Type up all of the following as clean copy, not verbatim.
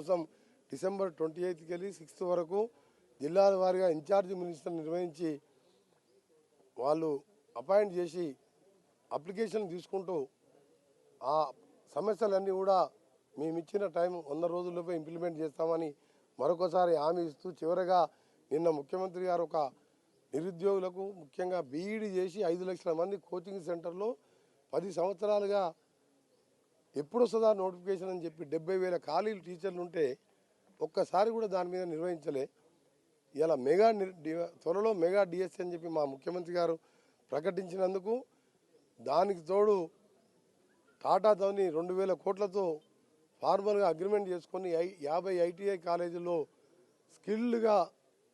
కోసం డిసెంబర్ 28కి వెళ్ళి 6 వరకు జిల్లాల వారీగా ఇన్ఛార్జ్ మినిస్టర్ నిర్వహించి వాళ్ళు అపాయింట్ చేసి అప్లికేషన్ తీసుకుంటూ ఆ సమస్యలన్నీ కూడా మేము ఇచ్చిన టైం 100 రోజుల్లోపే ఇంప్లిమెంట్ చేస్తామని మరొకసారి హామీ ఇస్తూ చివరగా నిన్న ముఖ్యమంత్రి గారు ఒక నిరుద్యోగులకు ముఖ్యంగా బీఈడీ చేసి 5 లక్షల మంది కోచింగ్ సెంటర్లో 10 సంవత్సరాలుగా ఎప్పుడు వస్తుందా నోటిఫికేషన్ అని చెప్పి 70,000 ఖాళీలు టీచర్లు ఉంటే ఒక్కసారి కూడా దాని మీద నిర్వహించలే. ఇలా త్వరలో మెగా డిఎస్సీ అని చెప్పి మా ముఖ్యమంత్రి గారు ప్రకటించినందుకు దానికి తోడు టాటాతోని 2,000 కోట్లతో ఫార్మల్గా అగ్రిమెంట్ చేసుకొని 50 ఐటీఐ కాలేజీల్లో స్కిల్డ్గా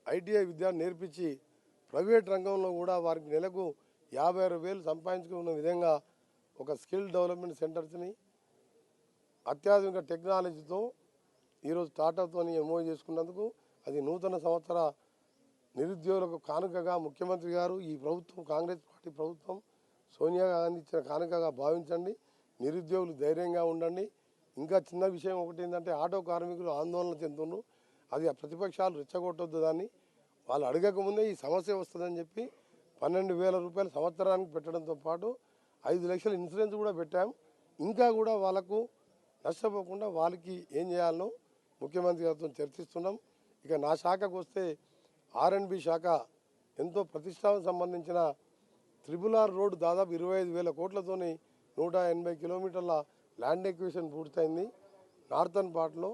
ఐటీఐ విద్య నేర్పించి ప్రైవేట్ రంగంలో కూడా వారికి నెలకు 56,000 సంపాదించుకున్న విధంగా ఒక స్కిల్ డెవలప్మెంట్ సెంటర్స్ని అత్యాధునిక టెక్నాలజీతో ఈరోజు టాటాతో ఎంఓ చేసుకున్నందుకు అది నూతన సంవత్సర నిరుద్యోగులకు కానుకగా ముఖ్యమంత్రి గారు ఈ ప్రభుత్వం కాంగ్రెస్ పార్టీ ప్రభుత్వం సోనియా గాంధీ ఇచ్చిన కానుకగా భావించండి. నిరుద్యోగులు ధైర్యంగా ఉండండి. ఇంకా చిన్న విషయం ఒకటి ఏంటంటే ఆటో కార్మికులు ఆందోళన చెందుతున్నారు. అది ప్రతిపక్షాలు రెచ్చగొట్టొద్దు, దాన్ని వాళ్ళు అడగకముందే ఈ సమస్య వస్తుందని చెప్పి 12,000 రూపాయలు సంవత్సరానికి పెట్టడంతో పాటు 5 లక్షల ఇన్సూరెన్స్ కూడా పెట్టాం. ఇంకా కూడా వాళ్ళకు నష్టపోకుండా వాళ్ళకి ఏం చేయాలనో ముఖ్యమంత్రి గారితో చర్చిస్తున్నాం. ఇక నా శాఖకు వస్తే R&B శాఖ ఎంతో ప్రతిష్టానికి సంబంధించిన RRR రోడ్డు దాదాపు 25,000 కోట్లతోని 180 కిలోమీటర్ల ల్యాండ్ ఎక్విజిషన్ పూర్తయింది. నార్థన్ పార్ట్లో,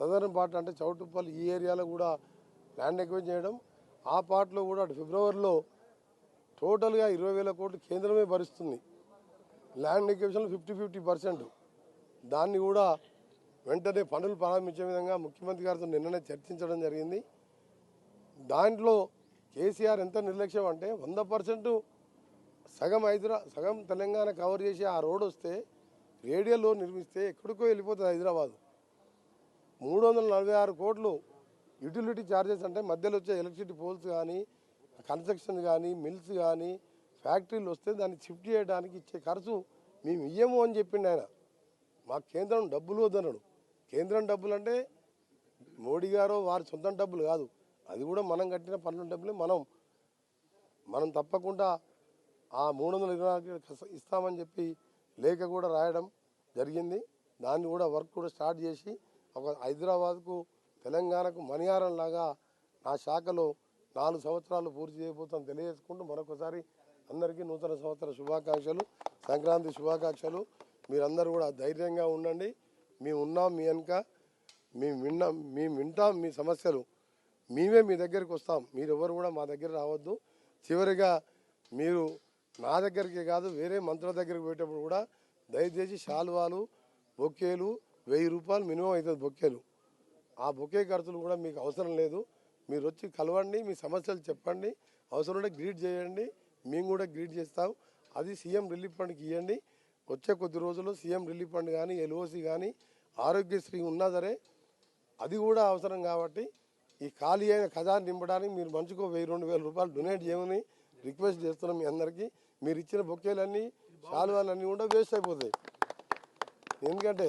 సదర్న్ పార్ట్ అంటే చౌటుప్పల్ ఈ ఏరియాలో కూడా ల్యాండ్ ఎక్విజిషన్ చేయడం. ఆ పార్ట్లో కూడా ఫిబ్రవరిలో టోటల్గా 20,000 కోట్లు కేంద్రమే భరిస్తుంది. ల్యాండ్ ఎక్విజిషన్లో 50% దాన్ని కూడా వెంటనే పనులు ప్రారంభించే విధంగా ముఖ్యమంత్రి గారితో నిన్ననే చర్చించడం జరిగింది. దాంట్లో కేసీఆర్ ఎంత నిర్లక్ష్యం అంటే 100% సగం తెలంగాణ కవర్ చేసి ఆ రోడ్ వస్తే రేడియల్లో నిర్మిస్తే ఎక్కడికో వెళ్ళిపోతుంది హైదరాబాద్. 346 కోట్లు యూటిలిటీ ఛార్జెస్ అంటే మధ్యలో వచ్చే ఎలక్ట్రిసిటీ పోల్స్ కానీ, కన్స్ట్రక్షన్ కానీ, మిల్స్ కానీ, ఫ్యాక్టరీలు వస్తే దాన్ని షిఫ్ట్ చేయడానికి ఇచ్చే ఖర్చు మేము ఇయ్యము అని చెప్పిండు ఆయన. మాకు కేంద్రం డబ్బులు వద్దన్నాడు. కేంద్రం డబ్బులు అంటే మోడీ గారు వారి సొంతం డబ్బులు కాదు, అది కూడా మనం కట్టిన పన్నుల డబ్బులే. మనం తప్పకుండా ఆ 324 ఇస్తామని చెప్పి లేఖ కూడా రాయడం జరిగింది. దాన్ని కూడా వర్క్ కూడా స్టార్ట్ చేసి ఒక హైదరాబాద్కు తెలంగాణకు మణిహారం లాగా నా శాఖలో 4 సంవత్సరాలు పూర్తి చేయబోతాం తెలియజేసుకుంటూ మరొకసారి అందరికీ నూతన సంవత్సర శుభాకాంక్షలు, సంక్రాంతి శుభాకాంక్షలు. మీరందరూ కూడా ధైర్యంగా ఉండండి. మేము ఉన్నాం మీ వెనుక, మేము వింటాం మీ సమస్యలు, మేమే మీ దగ్గరికి వస్తాం. మీరెవరు కూడా మా దగ్గర రావద్దు. చివరిగా మీరు నా దగ్గరికి కాదు వేరే మంత్రుల దగ్గరికి పోయేటప్పుడు కూడా దయచేసి శాలువాలు, బొకేలు 1000 రూపాయలు మినిమం అవుతుంది బొకేలు. ఆ బొకే ఖర్చులు కూడా మీకు అవసరం లేదు. మీరు వచ్చి కలవండి, మీ సమస్యలు చెప్పండి, అవసరం ఉంటే గ్రీట్ చేయండి, మేము కూడా గ్రీట్ చేస్తాం. అది సీఎం రిలీఫ్ ఫండ్కి ఇవ్వండి. వచ్చే కొద్ది రోజుల్లో సీఎం రిలీఫ్ ఫండ్ కానీ, ఎల్ఓసి కానీ, ఆరోగ్యశ్రీ ఉన్నా సరే అది కూడా అవసరం. కాబట్టి ఈ ఖాళీ అయిన ఖజానా నింపడానికి మీరు మంచుకో 1000-2000 రూపాయలు డొనేట్ చేయమని రిక్వెస్ట్ చేస్తున్నాం మీ అందరికీ. మీరు ఇచ్చిన బొకేలన్నీ, శాలువాలన్నీ కూడా వేస్ట్ అయిపోతాయి. ఎందుకంటే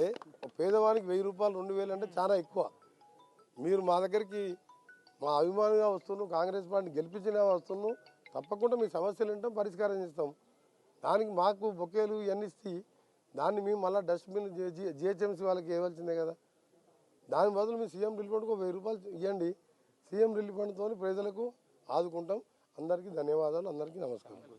పేదవానికి 1000 రూపాయలు 2000 అంటే చాలా ఎక్కువ. మీరు మా దగ్గరికి మా అభిమానిగా వస్తున్నాం, కాంగ్రెస్ పార్టీ గెలిపించిన వస్తున్నాం, తప్పకుండా మీ సమస్యలు ఏంటో పరిష్కారం చేస్తాం. దానికి మాకు బొకేలు ఇవన్నీ ఇస్తే దాన్ని మేము మళ్ళీ డస్ట్బిన్ జిహెచ్ఎంసీ వాళ్ళకి ఇవ్వాల్సిందే కదా. దాని బదులు మీ సీఎం రిలీఫ్ ఫండ్కు 1000 రూపాయలు ఇవ్వండి. సీఎం రిలీఫ్ ఫండ్తో ప్రజలకు ఆదుకుంటాం. అందరికీ ధన్యవాదాలు, అందరికీ నమస్కారం.